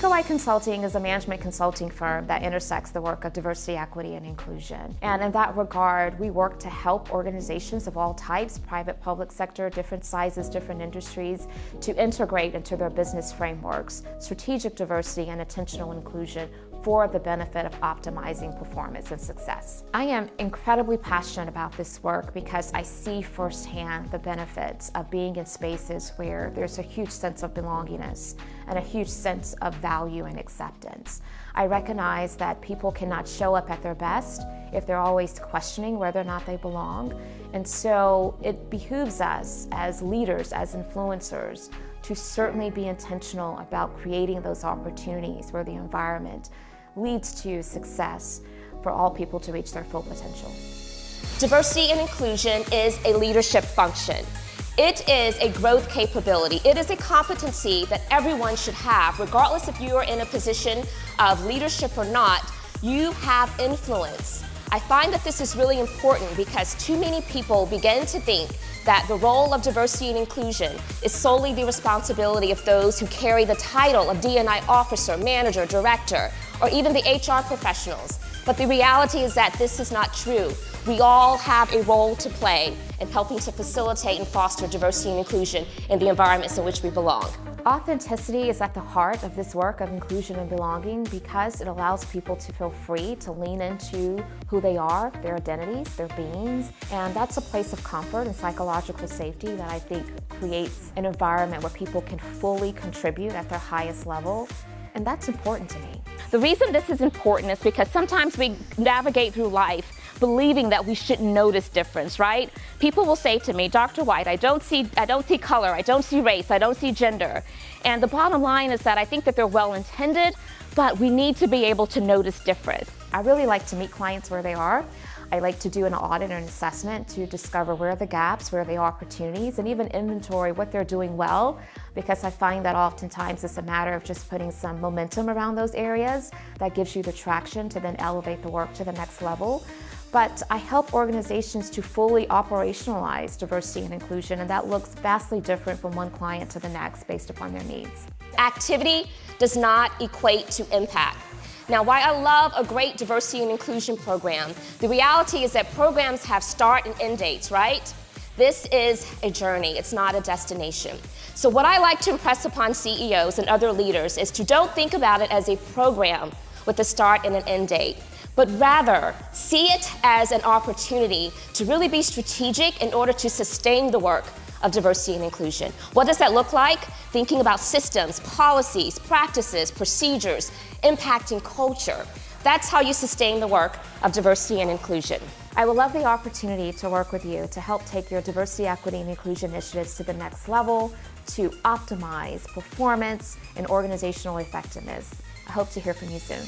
Nika Consulting is a management consulting firm that intersects the work of diversity, equity, and inclusion. And in that regard, we work to help organizations of all types, private, public sector, different sizes, different industries, to integrate into their business frameworks strategic diversity and intentional inclusion for the benefit of optimizing performance and success. I am incredibly passionate about this work because I see firsthand the benefits of being in spaces where there's a huge sense of belongingness and a huge sense of value and acceptance. I recognize that people cannot show up at their best if they're always questioning whether or not they belong. And so it behooves us as leaders, as influencers, to certainly be intentional about creating those opportunities where the environment leads to success for all people to reach their full potential. Diversity and inclusion is a leadership function. It is a growth capability. It is a competency that everyone should have, regardless if you are in a position of leadership or not. You have influence. I find that this is really important because too many people begin to think that the role of diversity and inclusion is solely the responsibility of those who carry the title of D&I officer, manager, director, or even the HR professionals. But the reality is that this is not true. We all have a role to play in helping to facilitate and foster diversity and inclusion in the environments in which we belong. Authenticity is at the heart of this work of inclusion and belonging because it allows people to feel free to lean into who they are, their identities, their beings, and that's a place of comfort and psychological safety that I think creates an environment where people can fully contribute at their highest level, and that's important to me. The reason this is important is because sometimes we navigate through life believing that we shouldn't notice difference, right? People will say to me, Dr. White, I don't see color, I don't see race, I don't see gender. And the bottom line is that I think that they're well-intended, but we need to be able to notice difference. I really like to meet clients where they are. I like to do an audit or an assessment to discover where are the gaps, where are the opportunities, and even inventory what they're doing well, because I find that oftentimes it's a matter of just putting some momentum around those areas that gives you the traction to then elevate the work to the next level. But I help organizations to fully operationalize diversity and inclusion, and that looks vastly different from one client to the next based upon their needs. Activity does not equate to impact. Now, while I love a great diversity and inclusion program, the reality is that programs have start and end dates, right? This is a journey, it's not a destination. So what I like to impress upon CEOs and other leaders is to don't think about it as a program with a start and an end date, but rather see it as an opportunity to really be strategic in order to sustain the work of diversity and inclusion. What does that look like? Thinking about systems, policies, practices, procedures, impacting culture. That's how you sustain the work of diversity and inclusion. I would love the opportunity to work with you to help take your diversity, equity, and inclusion initiatives to the next level, to optimize performance and organizational effectiveness. I hope to hear from you soon.